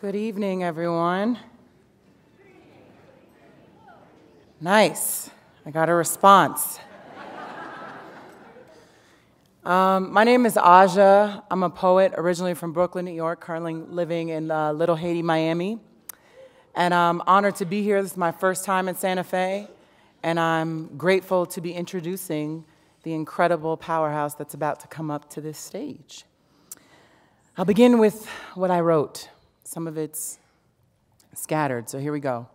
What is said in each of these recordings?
Good evening, everyone. Nice. I got a response. My name is Aja. I'm a poet originally from Brooklyn, New York, currently living in Little Haiti, Miami. And I'm honored to be here. This is my first time in Santa Fe. And I'm grateful to be introducing the incredible powerhouse that's about to come up to this stage. I'll begin with what I wrote. Some of it's scattered, so here we go.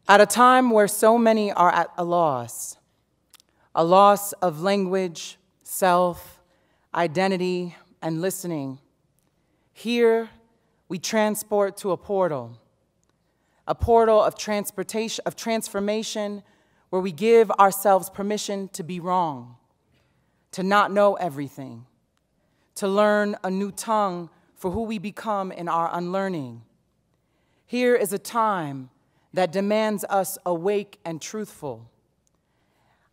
At a time where so many are at a loss of language, self, identity, and listening, here we transport to a portal of transportation, of transformation, where we give ourselves permission to be wrong, to not know everything, to learn a new tongue for who we become in our unlearning. Here is a time that demands us awake and truthful.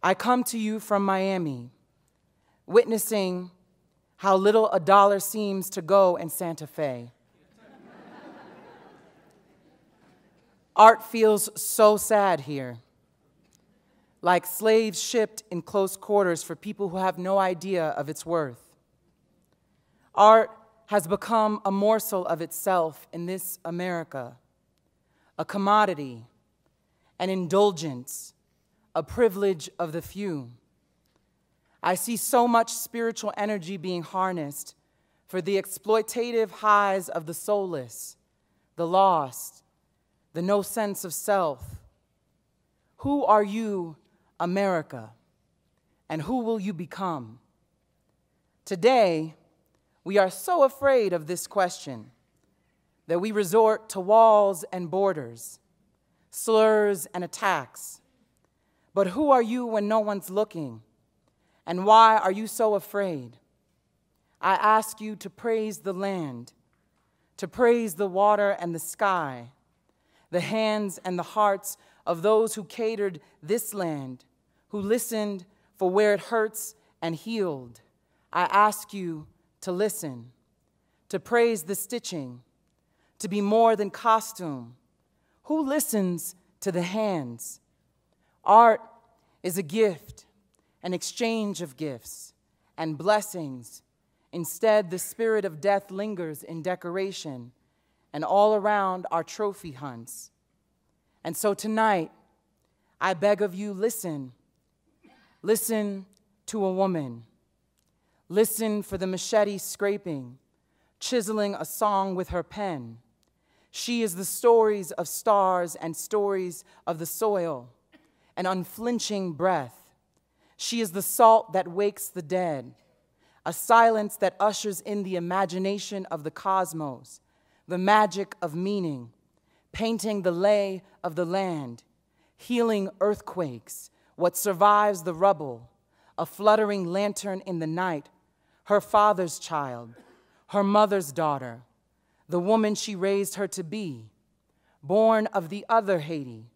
I come to you from Miami, witnessing how little a dollar seems to go in Santa Fe. Art feels so sad here, like slaves shipped in close quarters for people who have no idea of its worth. Art has become a morsel of itself in this America, a commodity, an indulgence, a privilege of the few. I see so much spiritual energy being harnessed for the exploitative highs of the soulless, the lost, the no sense of self. Who are you, America, and who will you become? Today, we are so afraid of this question that we resort to walls and borders, slurs and attacks. But who are you when no one's looking? And why are you so afraid? I ask you to praise the land, to praise the water and the sky, the hands and the hearts of those who catered this land, who listened for where it hurts and healed. I ask you to listen, to praise the stitching, to be more than costume. Who listens to the hands? Art is a gift, an exchange of gifts and blessings. Instead, the spirit of death lingers in decoration and all around our trophy hunts. And so tonight, I beg of you, listen. Listen to a woman. Listen for the machete scraping, chiseling a song with her pen. She is the stories of stars and stories of the soil, an unflinching breath. She is the salt that wakes the dead, a silence that ushers in the imagination of the cosmos, the magic of meaning, painting the lay of the land, healing earthquakes, what survives the rubble, a fluttering lantern in the night, her father's child, her mother's daughter, the woman she raised her to be, born of the other Haiti,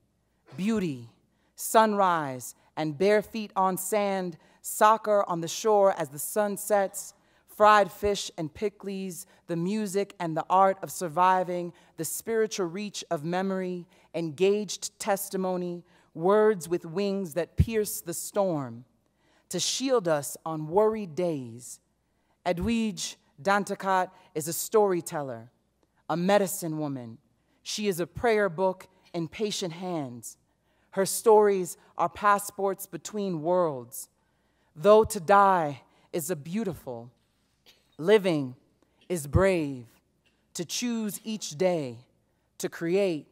beauty, sunrise, and bare feet on sand, soccer on the shore as the sun sets, fried fish and pickles, the music and the art of surviving, the spiritual reach of memory, engaged testimony, words with wings that pierce the storm, to shield us on worried days. Edwidge Danticat is a storyteller, a medicine woman. She is a prayer book in patient hands. Her stories are passports between worlds. Though to die is a beautiful, living is brave. To choose each day, to create,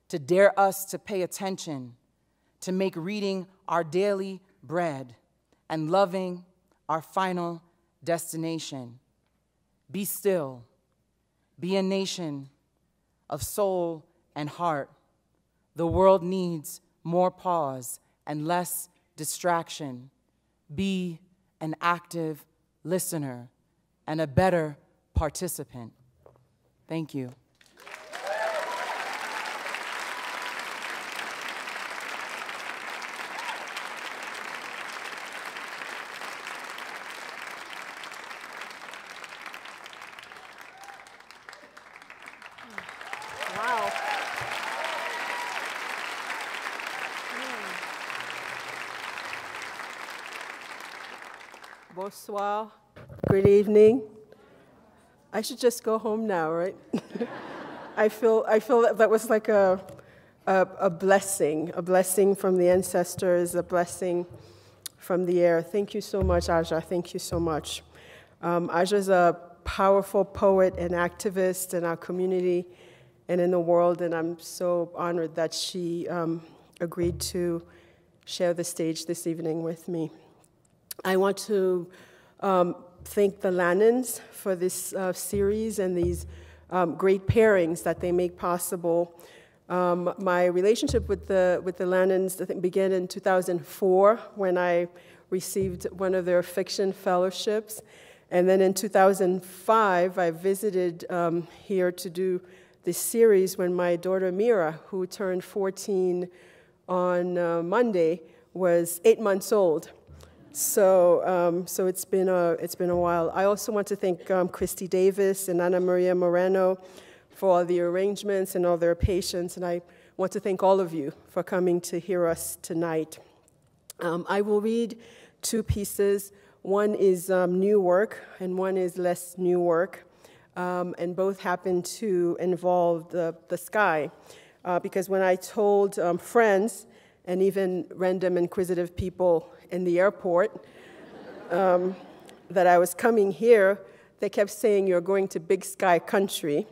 to dare us to pay attention, to make reading our daily bread, and loving our final destination. Be still. Be a nation of soul and heart. The world needs more pause and less distraction. Be an active listener and a better participant. Thank you. Bonsoir. Good evening. I should just go home now, right? I feel that was like a blessing from the ancestors, a blessing from the air. Thank you so much, Aja. Thank you so much. Aja is a powerful poet and activist in our community and in the world, and I'm so honored that she agreed to share the stage this evening with me. I want to thank the Lannans for this series and these great pairings that they make possible. My relationship with the Lannans, I think, began in 2004 when I received one of their fiction fellowships. And then in 2005, I visited here to do this series when my daughter Mira, who turned 14 on Monday, was 8 months old. So it's been a while. I also want to thank Christy Davis and Ana Maria Moreno for all the arrangements and all their patience, and I want to thank all of you for coming to hear us tonight. I will read two pieces. One is new work, and one is less new work, and both happen to involve the sky, because when I told friends and even random inquisitive people in the airport that I was coming here, they kept saying, "You're going to big sky country."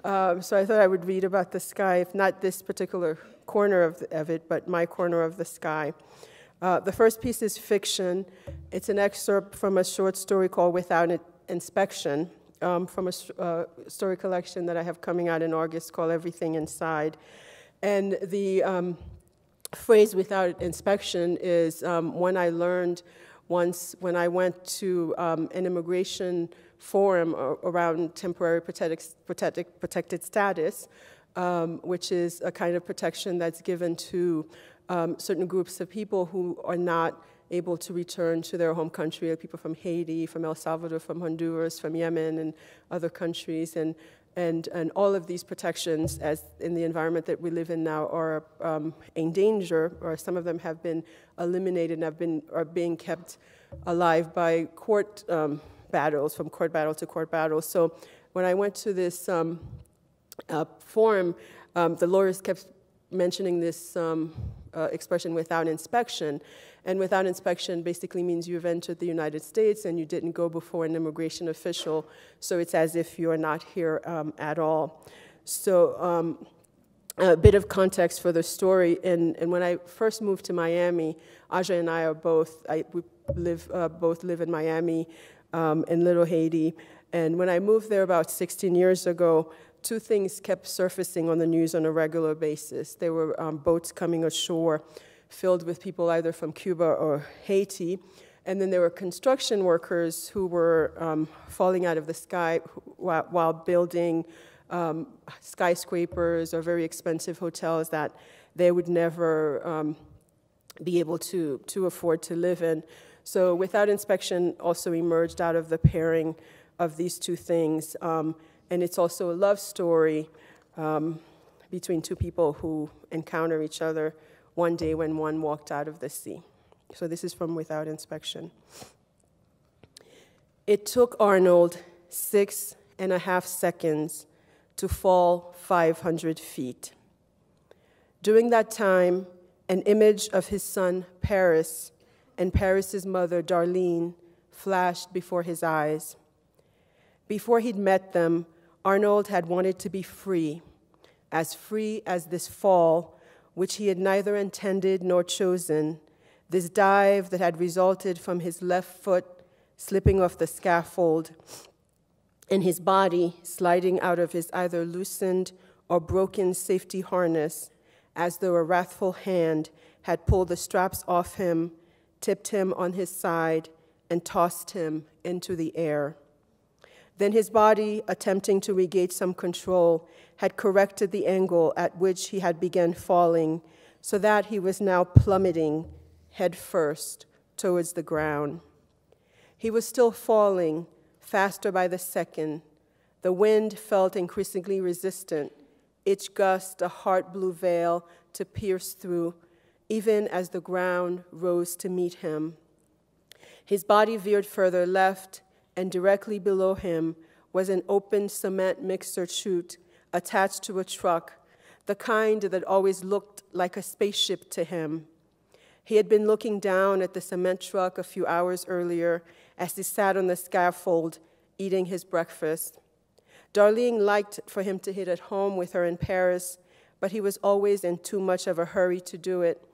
So I thought I would read about the sky, if not this particular corner of it, but my corner of the sky. The first piece is fiction. It's an excerpt from a short story called Without Inspection, from a story collection that I have coming out in August called Everything Inside. And the phrase "without inspection" is one I learned once when I went to an immigration forum around temporary protected status, which is a kind of protection that's given to certain groups of people who are not able to return to their home country, like people from Haiti, from El Salvador, from Honduras, from Yemen, and other countries. And all of these protections, as in the environment that we live in now, are in danger, or some of them have been eliminated and are being kept alive by court battles, from court battle to court battle. So when I went to this forum, the lawyers kept mentioning this expression "without inspection." And without inspection basically means you've entered the United States and you didn't go before an immigration official, so it's as if you are not here at all. So a bit of context for the story. And when I first moved to Miami, Aja and I are both live in Miami, in Little Haiti. And when I moved there about 16 years ago, two things kept surfacing on the news on a regular basis. There were boats coming ashore filled with people either from Cuba or Haiti. And then there were construction workers who were falling out of the sky while building skyscrapers or very expensive hotels that they would never be able to afford to live in. So Without Inspection also emerged out of the pairing of these two things. And it's also a love story between two people who encounter each other one day when one walked out of the sea. So this is from Without Inspection. It took Arnold 6.5 seconds to fall 500 feet. During that time, an image of his son, Paris, and Paris's mother, Darlene, flashed before his eyes. Before he'd met them, Arnold had wanted to be free as this fall, which he had neither intended nor chosen, this dive that had resulted from his left foot slipping off the scaffold and his body sliding out of his either loosened or broken safety harness as though a wrathful hand had pulled the straps off him, tipped him on his side, and tossed him into the air. Then his body, attempting to regain some control, had corrected the angle at which he had begun falling, so that he was now plummeting head first towards the ground. He was still falling, faster by the second. The wind felt increasingly resistant, each gust a heart blue veil to pierce through, even as the ground rose to meet him. His body veered further left, and directly below him was an open cement mixer chute attached to a truck, the kind that always looked like a spaceship to him. He had been looking down at the cement truck a few hours earlier as he sat on the scaffold eating his breakfast. Darlene liked for him to hit it home with her in Paris, but he was always in too much of a hurry to do it,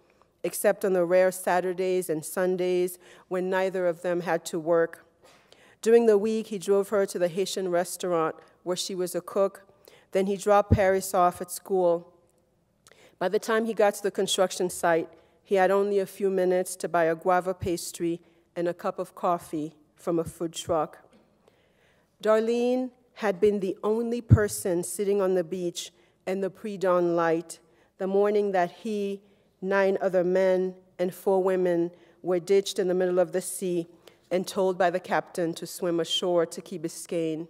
except on the rare Saturdays and Sundays when neither of them had to work. During the week, he drove her to the Haitian restaurant where she was a cook. Then he dropped Paris off at school. By the time he got to the construction site, he had only a few minutes to buy a guava pastry and a cup of coffee from a food truck. Darlene had been the only person sitting on the beach in the pre-dawn light, the morning that he, 9 other men, and 4 women were ditched in the middle of the sea and told by the captain to swim ashore to Key Biscayne.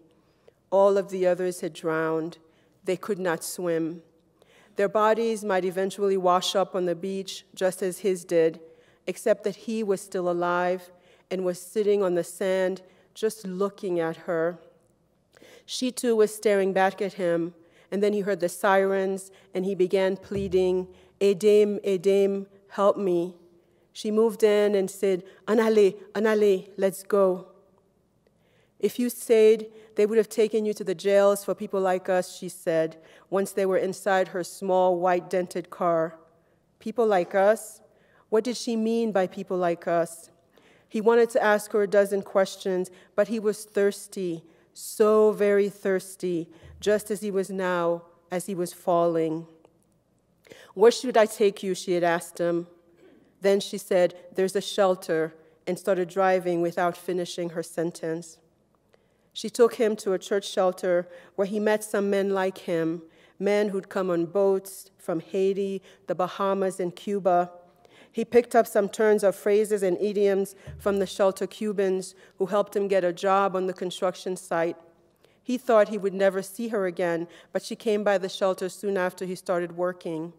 All of the others had drowned. They could not swim. Their bodies might eventually wash up on the beach, just as his did, except that he was still alive and was sitting on the sand, just looking at her. She too was staring back at him, and then he heard the sirens, and he began pleading, "Aidez, aidez, help me." She moved in and said, "En allez, let's go." "If you stayed, they would have taken you to the jails for people like us," she said, once they were inside her small, white dented car. People like us? What did she mean by people like us? He wanted to ask her a dozen questions, but he was thirsty, so very thirsty, just as he was now, as he was falling. "Where should I take you?" she had asked him. Then she said, "There's a shelter," and started driving without finishing her sentence. She took him to a church shelter where he met some men like him, men who'd come on boats from Haiti, the Bahamas, and Cuba. He picked up some turns of phrases and idioms from the shelter Cubans who helped him get a job on the construction site. He thought he would never see her again, but she came by the shelter soon after he started working.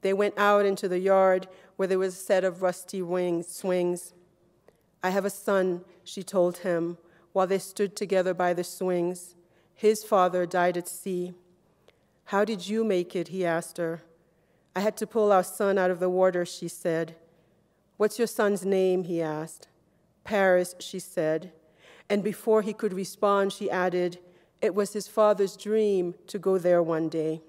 They went out into the yard where there was a set of rusty swings. "I have a son," she told him, while they stood together by the swings. His father died at sea. "How did you make it?" he asked her. "I had to pull our son out of the water," she said. "What's your son's name?" he asked. "Paris," she said. And before he could respond, she added, it was his father's dream to go there one day.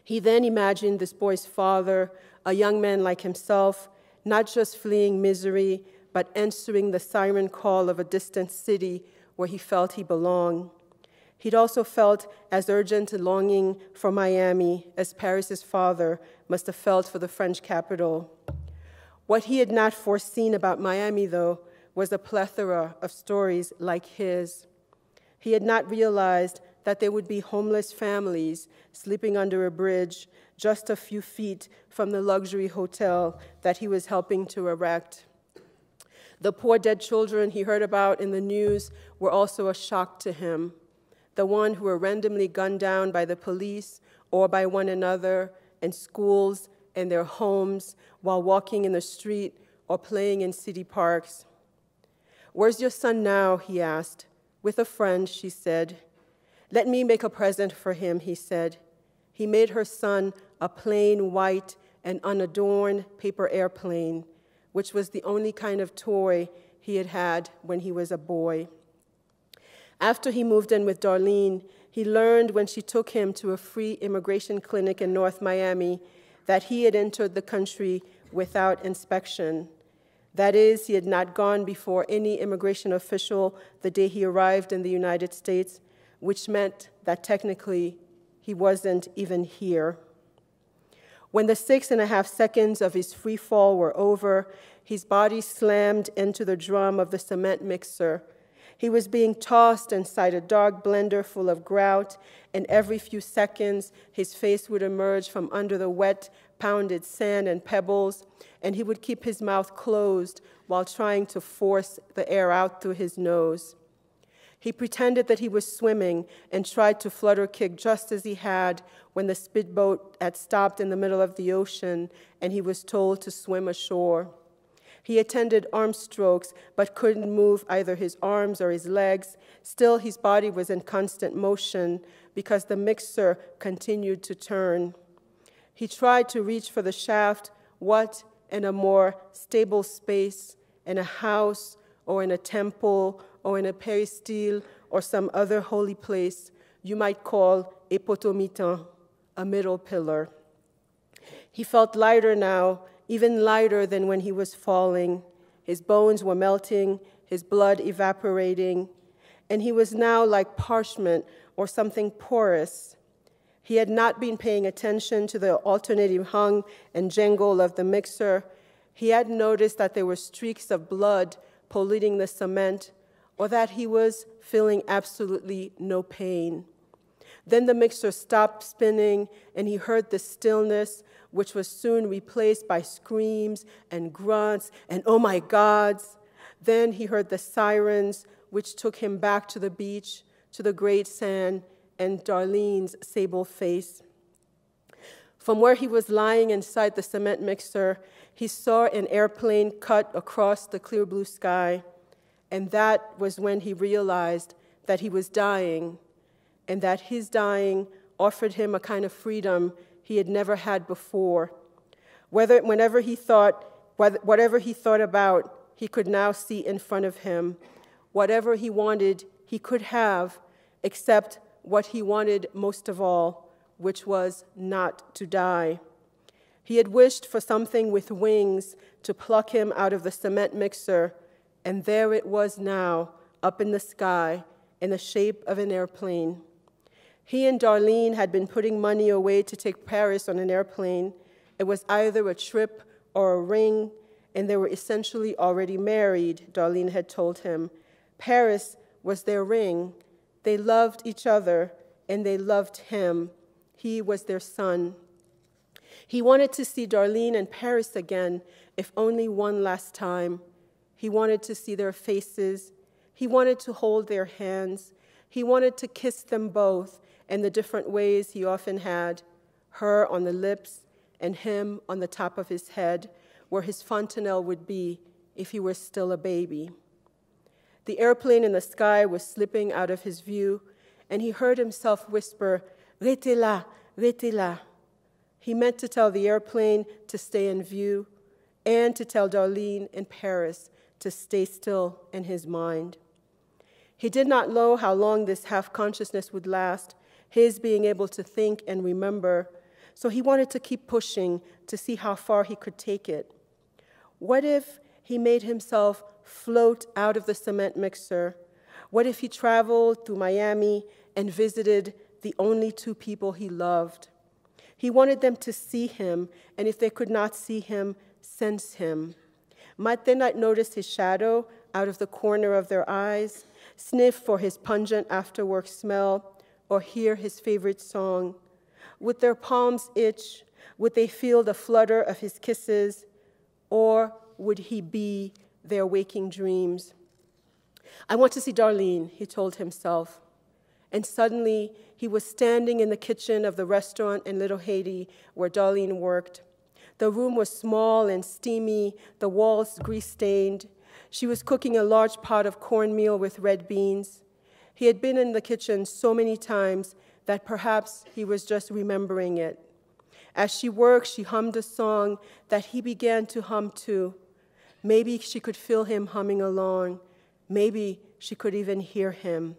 He then imagined this boy's father, a young man like himself, not just fleeing misery, but answering the siren call of a distant city where he felt he belonged. He'd also felt as urgent a longing for Miami as Paris's father must have felt for the French capital. What he had not foreseen about Miami, though, was a plethora of stories like his. He had not realized that there would be homeless families sleeping under a bridge just a few feet from the luxury hotel that he was helping to erect. The poor dead children he heard about in the news were also a shock to him. The ones who were randomly gunned down by the police or by one another in schools and their homes while walking in the street or playing in city parks. "Where's your son now?" he asked. "With a friend," she said. "Let me make a present for him," he said. He made her son a plain, white, and unadorned paper airplane, which was the only kind of toy he had had when he was a boy. After he moved in with Darlene, he learned when she took him to a free immigration clinic in North Miami that he had entered the country without inspection. That is, he had not gone before any immigration official the day he arrived in the United States, which meant that technically he wasn't even here. When the 6.5 seconds of his free fall were over, his body slammed into the drum of the cement mixer. He was being tossed inside a dark blender full of grout, and every few seconds, his face would emerge from under the wet, pounded sand and pebbles, and he would keep his mouth closed while trying to force the air out through his nose. He pretended that he was swimming and tried to flutter kick just as he had when the speedboat had stopped in the middle of the ocean and he was told to swim ashore. He attended arm strokes, but couldn't move either his arms or his legs. Still, his body was in constant motion because the mixer continued to turn. He tried to reach for the shaft. What in a more stable space, in a house or in a temple or in a peristyle or some other holy place, you might call a potomitan, a middle pillar. He felt lighter now, even lighter than when he was falling. His bones were melting, his blood evaporating, and he was now like parchment or something porous. He had not been paying attention to the alternating hum and jangle of the mixer. He hadn't noticed that there were streaks of blood polluting the cement, or that he was feeling absolutely no pain. Then the mixer stopped spinning, and he heard the stillness, which was soon replaced by screams and grunts and oh my gods. Then he heard the sirens, which took him back to the beach, to the great sand, and Darlene's sable face. From where he was lying inside the cement mixer, he saw an airplane cut across the clear blue sky, and that was when he realized that he was dying, and that his dying offered him a kind of freedom he had never had before. Whatever he thought about, he could now see in front of him. Whatever he wanted, he could have, except what he wanted most of all, which was not to die. He had wished for something with wings to pluck him out of the cement mixer, and there it was now, up in the sky, in the shape of an airplane. He and Darlene had been putting money away to take Paris on an airplane. It was either a trip or a ring, and they were essentially already married, Darlene had told him. Paris was their ring. They loved each other, and they loved him. He was their son. He wanted to see Darlene and Paris again, if only one last time. He wanted to see their faces. He wanted to hold their hands. He wanted to kiss them both in the different ways he often had, her on the lips and him on the top of his head, where his fontanelle would be if he were still a baby. The airplane in the sky was slipping out of his view, and he heard himself whisper, "Restez là, restez là." He meant to tell the airplane to stay in view and to tell Darlene in Paris to stay still in his mind. He did not know how long this half-consciousness would last, his being able to think and remember, so he wanted to keep pushing to see how far he could take it. What if he made himself float out of the cement mixer? What if he traveled through Miami and visited the only two people he loved? He wanted them to see him, and if they could not see him, sense him. Might they not notice his shadow out of the corner of their eyes, sniff for his pungent after-work smell, or hear his favorite song? Would their palms itch? Would they feel the flutter of his kisses? Or would he be their waking dreams? I want to see Darlene, he told himself. And suddenly, he was standing in the kitchen of the restaurant in Little Haiti where Darlene worked. The room was small and steamy, the walls grease-stained. She was cooking a large pot of cornmeal with red beans. He had been in the kitchen so many times that perhaps he was just remembering it. As she worked, she hummed a song that he began to hum too. Maybe she could feel him humming along. Maybe she could even hear him.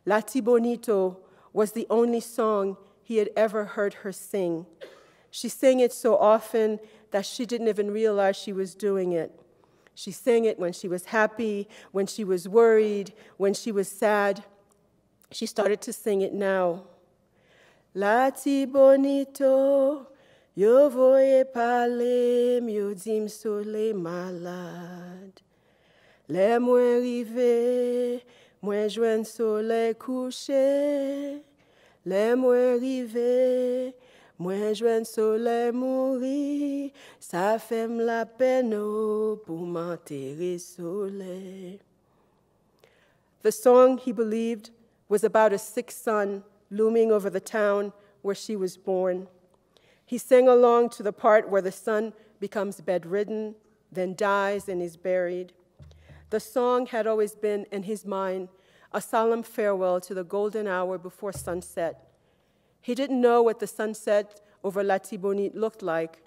Lati Bonito was the only song he had ever heard her sing. She sang it so often that she didn't even realize she was doing it. She sang it when she was happy, when she was worried, when she was sad. She started to sing it now. Lati bonito, yo voye parler, yo dim soleil malade. Le mwen rive, mwen jwen soleil couché. Le mwen rive, mwen jwen soleil mouri. Sa fèm la peine pou m'enterrer soleil. The song, he believed, was about a sick son looming over the town where she was born. He sang along to the part where the son becomes bedridden, then dies and is buried. The song had always been in his mind a solemn farewell to the golden hour before sunset. He didn't know what the sunset over La Tibonite looked like,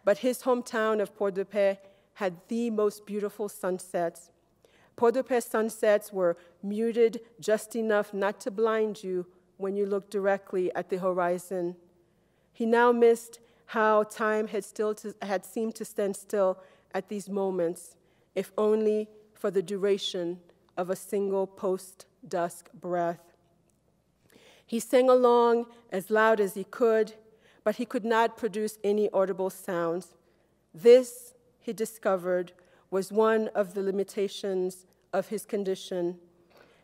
but his hometown of Port-de-Paix had the most beautiful sunsets. Port-de-Paix sunsets were muted just enough not to blind you when you looked directly at the horizon. He now missed how time had seemed to stand still at these moments, if only for the duration of a single post-dusk breath. He sang along as loud as he could, but he could not produce any audible sounds. This, he discovered, was one of the limitations of his condition.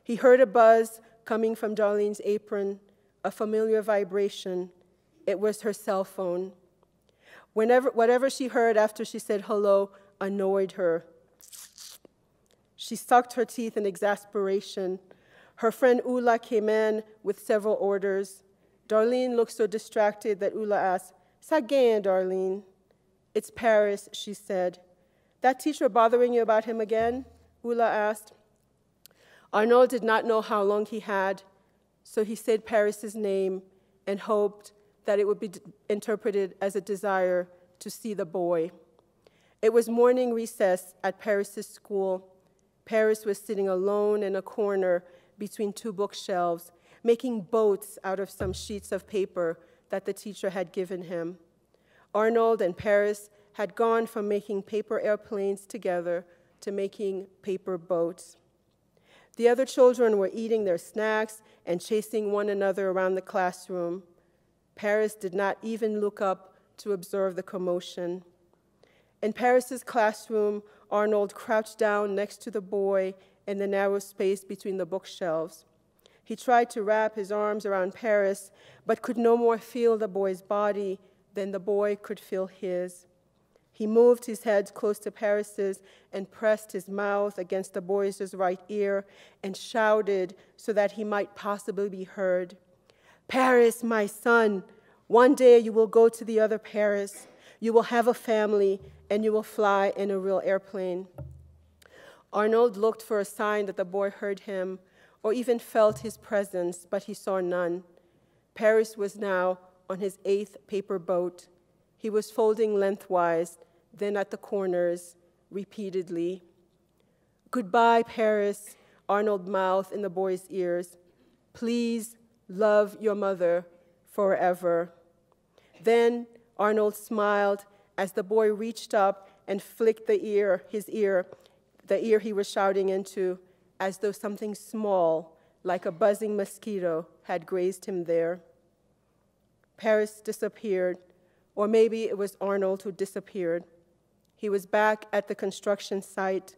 He heard a buzz coming from Darlene's apron, a familiar vibration. It was her cell phone. Whatever she heard after she said hello annoyed her. She sucked her teeth in exasperation. Her friend Ula came in with several orders. Darlene looked so distracted that Ula asked, "Ça gagne, Darlene?" "It's Paris," she said. "That teacher bothering you about him again?" Ula asked. Arnold did not know how long he had, so he said Paris's name and hoped that it would be interpreted as a desire to see the boy. It was morning recess at Paris's school. Paris was sitting alone in a corner between two bookshelves, making boats out of some sheets of paper that the teacher had given him. Arnold and Paris had gone from making paper airplanes together to making paper boats. The other children were eating their snacks and chasing one another around the classroom. Paris did not even look up to observe the commotion. In Paris's classroom, Arnold crouched down next to the boy in the narrow space between the bookshelves. He tried to wrap his arms around Paris, but could no more feel the boy's body than the boy could feel his. He moved his head close to Paris's and pressed his mouth against the boy's right ear and shouted so that he might possibly be heard. "Paris, my son, one day you will go to the other Paris. You will have a family, and you will fly in a real airplane." Arnold looked for a sign that the boy heard him or even felt his presence, but he saw none. Paris was now on his 8th paper boat. He was folding lengthwise, then at the corners, repeatedly. "Goodbye, Paris," Arnold mouthed in the boy's ears. "Please love your mother forever." Then Arnold smiled as the boy reached up and flicked the ear he was shouting into, as though something small, like a buzzing mosquito, had grazed him there. Paris disappeared, or maybe it was Arnold who disappeared. He was back at the construction site,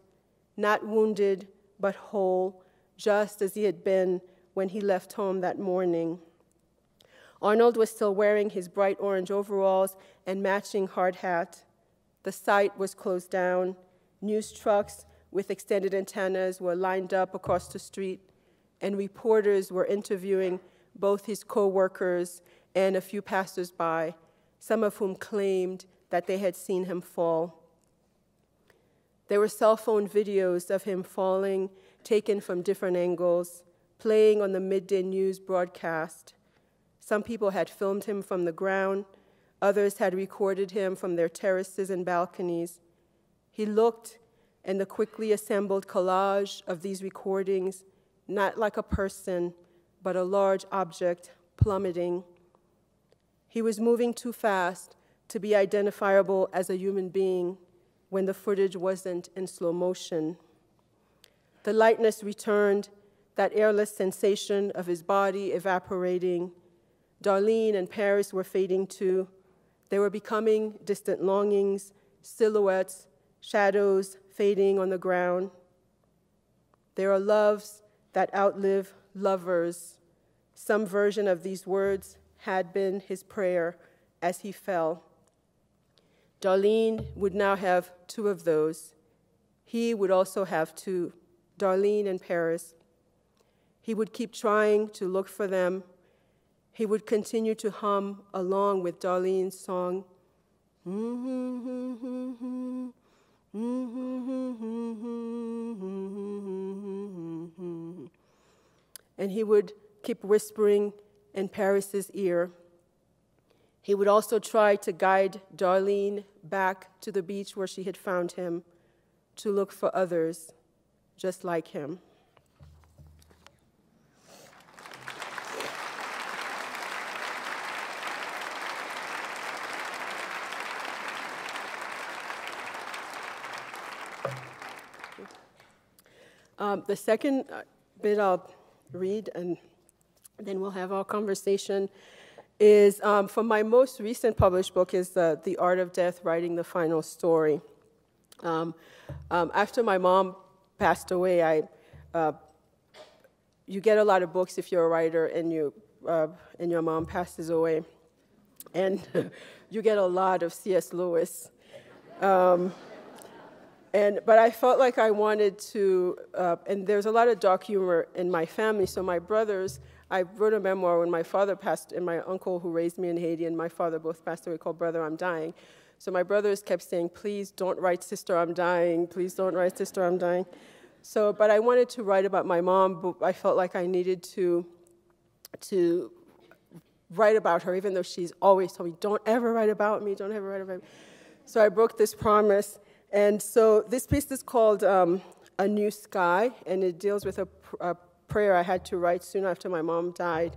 not wounded, but whole, just as he had been when he left home that morning. Arnold was still wearing his bright orange overalls and matching hard hat. The site was closed down. News trucks with extended antennas were lined up across the street, and reporters were interviewing both his co-workers and a few passers-by, some of whom claimed that they had seen him fall. There were cell phone videos of him falling, taken from different angles, playing on the midday news broadcast. Some people had filmed him from the ground. Others had recorded him from their terraces and balconies. He looked, in the quickly assembled collage of these recordings, not like a person, but a large object plummeting. He was moving too fast to be identifiable as a human being when the footage wasn't in slow motion. The lightness returned, that airless sensation of his body evaporating. Darlene and Paris were fading too. They were becoming distant longings, silhouettes, shadows fading on the ground. There are loves that outlive lovers. Some version of these words had been his prayer as he fell. Darlene would now have 2 of those. He would also have 2, Darlene and Paris. He would keep trying to look for them. He would continue to hum along with Darlene's song. and he would keep whispering in Paris's ear. He would also try to guide Darlene back to the beach where she had found him, to look for others just like him. The second bit I'll read, and then we'll have our conversation, is from my most recent published book, is The Art of Death, Writing the Final Story. After my mom passed away, you get a lot of books if you're a writer and your mom passes away. And you get a lot of C.S. Lewis. But I felt like I wanted to, and there's a lot of dark humor in my family, so my brothers, I wrote a memoir when my father passed, and my uncle who raised me in Haiti and my father both passed away, called Brother, I'm Dying. So my brothers kept saying, please don't write Sister, I'm Dying, please don't write Sister, I'm Dying. So, but I wanted to write about my mom, but I felt like I needed to write about her, even though she's always told me, don't ever write about me, don't ever write about me. So I broke this promise. And so this piece is called A New Sky, and it deals with a prayer I had to write soon after my mom died.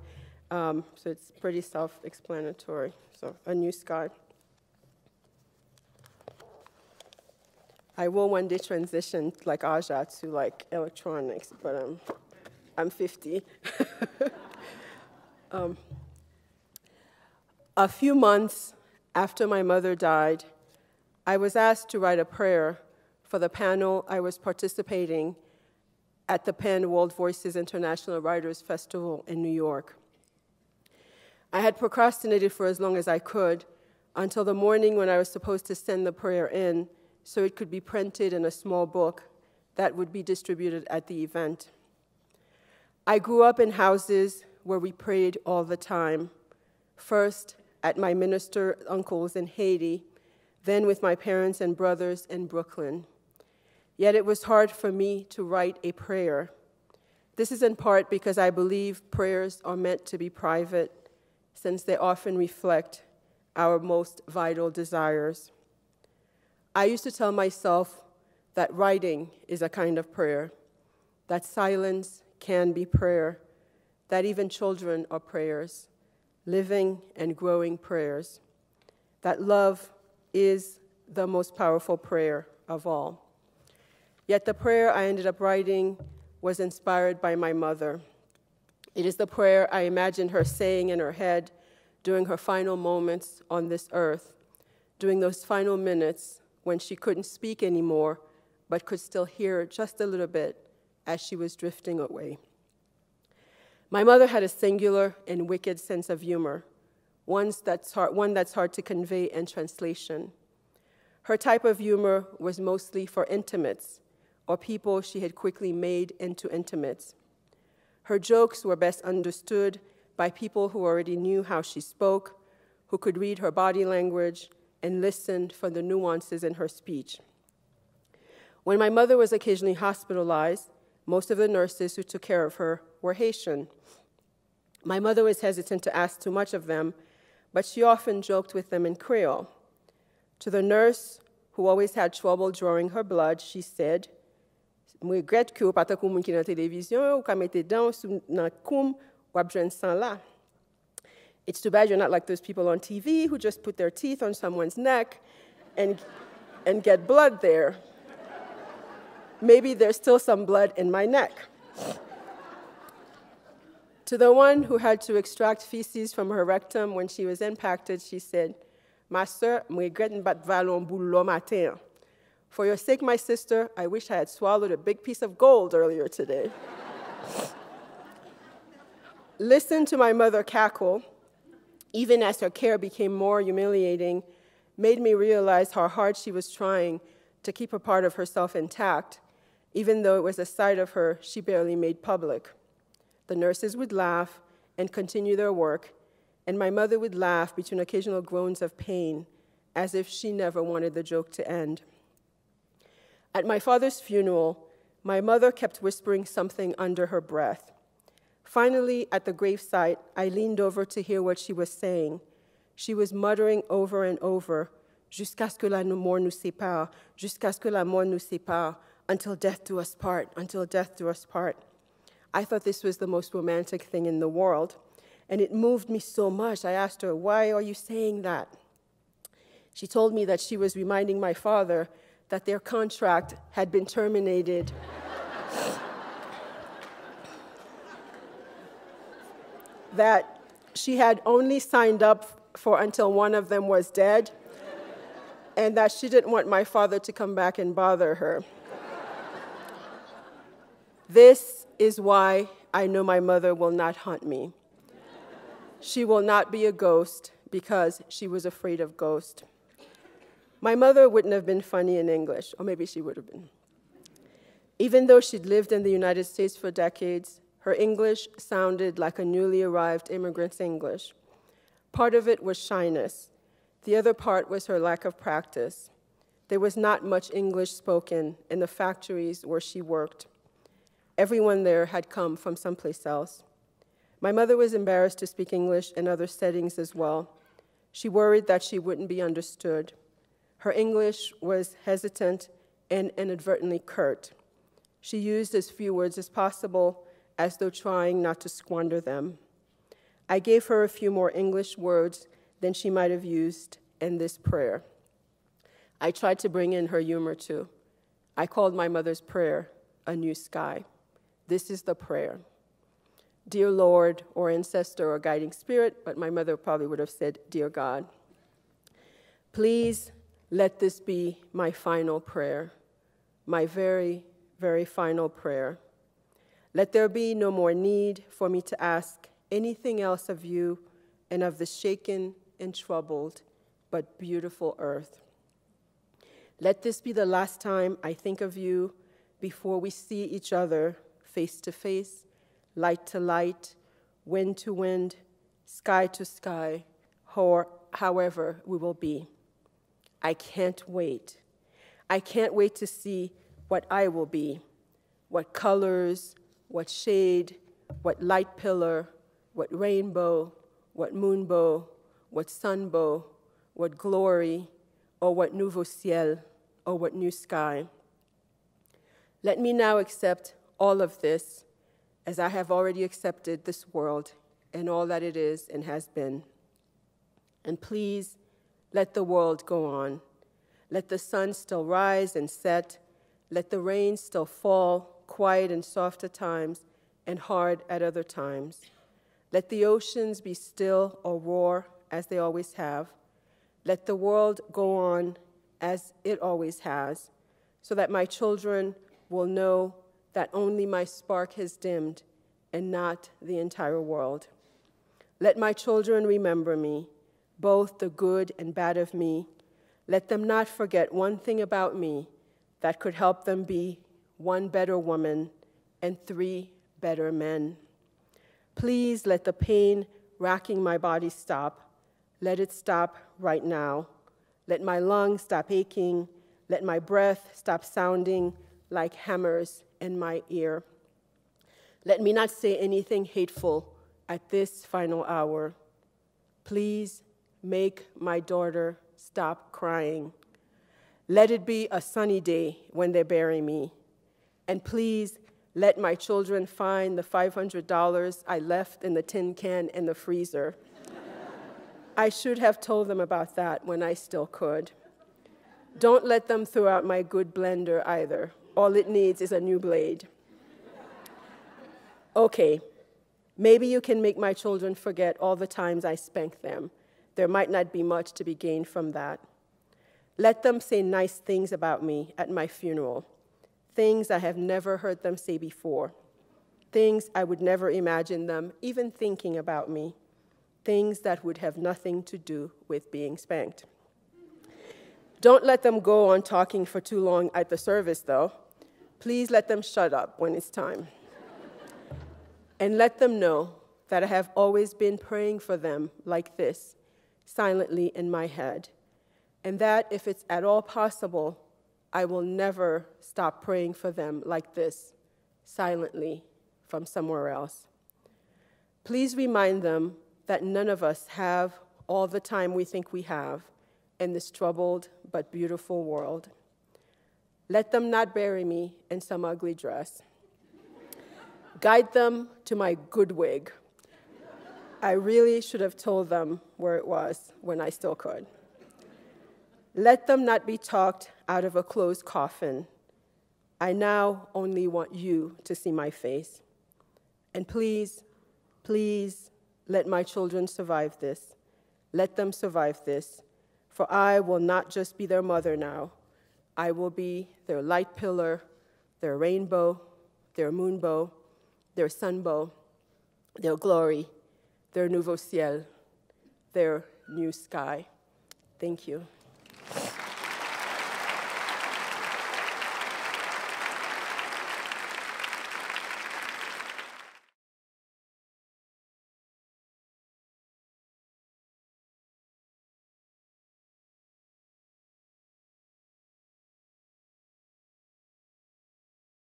So it's pretty self-explanatory. So, A New Sky. I will one day transition, like Aja, to like electronics, but I'm 50. A few months after my mother died, I was asked to write a prayer for the panel I was participating at the Penn World Voices International Writers Festival in New York. I had procrastinated for as long as I could until the morning when I was supposed to send the prayer in so it could be printed in a small book that would be distributed at the event. I grew up in houses where we prayed all the time, first at my minister uncle's in Haiti, then with my parents and brothers in Brooklyn. Yet it was hard for me to write a prayer. This is in part because I believe prayers are meant to be private, since they often reflect our most vital desires. I used to tell myself that writing is a kind of prayer, that silence can be prayer, that even children are prayers, living and growing prayers, that love is the most powerful prayer of all. Yet the prayer I ended up writing was inspired by my mother. It is the prayer I imagined her saying in her head during her final moments on this earth, during those final minutes when she couldn't speak anymore, but could still hear just a little bit as she was drifting away. My mother had a singular and wicked sense of humor, one that's hard to convey in translation. Her type of humor was mostly for intimates, or people she had quickly made into intimates. Her jokes were best understood by people who already knew how she spoke, who could read her body language, and listened for the nuances in her speech. When my mother was occasionally hospitalized, most of the nurses who took care of her were Haitian. My mother was hesitant to ask too much of them, but she often joked with them in Creole. To the nurse, who always had trouble drawing her blood, she said, "Je regrette que vous pas tant moun ki nan télévision, ou ka mette dan sou nan koum, ou ap jwen sang la. It's too bad you're not like those people on TV who just put their teeth on someone's neck and get blood there. Maybe there's still some blood in my neck." To the one who had to extract feces from her rectum when she was impacted, she said, "Ma sœur, je regrette m'bat valon boulot matin. For your sake, my sister, I wish I had swallowed a big piece of gold earlier today." Listen to my mother cackle, even as her care became more humiliating, made me realize how hard she was trying to keep a part of herself intact, even though it was a side of her she barely made public. The nurses would laugh and continue their work, and my mother would laugh between occasional groans of pain, as if she never wanted the joke to end. At my father's funeral, my mother kept whispering something under her breath. Finally, at the gravesite, I leaned over to hear what she was saying. She was muttering over and over, jusqu'à ce que la mort nous sépare, jusqu'à ce que la mort nous sépare, until death do us part, until death do us part. I thought this was the most romantic thing in the world, and it moved me so much. I asked her, why are you saying that? She told me that she was reminding my father that their contract had been terminated. That she had only signed up for until one of them was dead, and that she didn't want my father to come back and bother her. This is why I know my mother will not haunt me. She will not be a ghost because she was afraid of ghosts. My mother wouldn't have been funny in English, or maybe she would have been. Even though she'd lived in the United States for decades, her English sounded like a newly arrived immigrant's English. Part of it was shyness. The other part was her lack of practice. There was not much English spoken in the factories where she worked. Everyone there had come from someplace else. My mother was embarrassed to speak English in other settings as well. She worried that she wouldn't be understood. Her English was hesitant and inadvertently curt. She used as few words as possible, as though trying not to squander them. I gave her a few more English words than she might have used in this prayer. I tried to bring in her humor too. I called my mother's prayer a new sky. This is the prayer. Dear Lord, or ancestor, or guiding spirit, but my mother probably would have said, Dear God, please let this be my final prayer, my very, very final prayer. Let there be no more need for me to ask anything else of you and of the shaken and troubled but beautiful earth. Let this be the last time I think of you before we see each other face to face, light to light, wind to wind, sky to sky, or however we will be. I can't wait. I can't wait to see what I will be, what colors, what shade, what light pillar, what rainbow, what moonbow, what sunbow, what glory, or what nouveau ciel, or what new sky. Let me now accept all of this as I have already accepted this world and all that it is and has been. And please let the world go on. Let the sun still rise and set. Let the rain still fall, quiet and soft at times and hard at other times. Let the oceans be still or roar as they always have. Let the world go on as it always has, so that my children will know that only my spark has dimmed and not the entire world. Let my children remember me, both the good and bad of me. Let them not forget one thing about me that could help them be one better woman and 3 better men. Please let the pain racking my body stop. Let it stop right now. Let my lungs stop aching. Let my breath stop sounding like hammers in my ear. Let me not say anything hateful at this final hour. Please make my daughter stop crying. Let it be a sunny day when they bury me. And please let my children find the $500 I left in the tin can in the freezer. I should have told them about that when I still could. Don't let them throw out my good blender either. All it needs is a new blade. Okay, maybe you can make my children forget all the times I spanked them. There might not be much to be gained from that. Let them say nice things about me at my funeral, things I have never heard them say before, things I would never imagine them even thinking about me, things that would have nothing to do with being spanked. Don't let them go on talking for too long at the service, though. Please let them shut up when it's time. And let them know that I have always been praying for them like this, silently in my head, and that if it's at all possible, I will never stop praying for them like this, silently from somewhere else. Please remind them that none of us have all the time we think we have in this troubled but beautiful world. Let them not bury me in some ugly dress. Guide them to my good wig. I really should have told them where it was when I still could. Let them not be talked out of a closed coffin. I now only want you to see my face. And please, please, let my children survive this. Let them survive this. For I will not just be their mother now. I will be their light pillar, their rainbow, their moonbow, their sunbow, their glory, their nouveau ciel, their new sky. Thank you.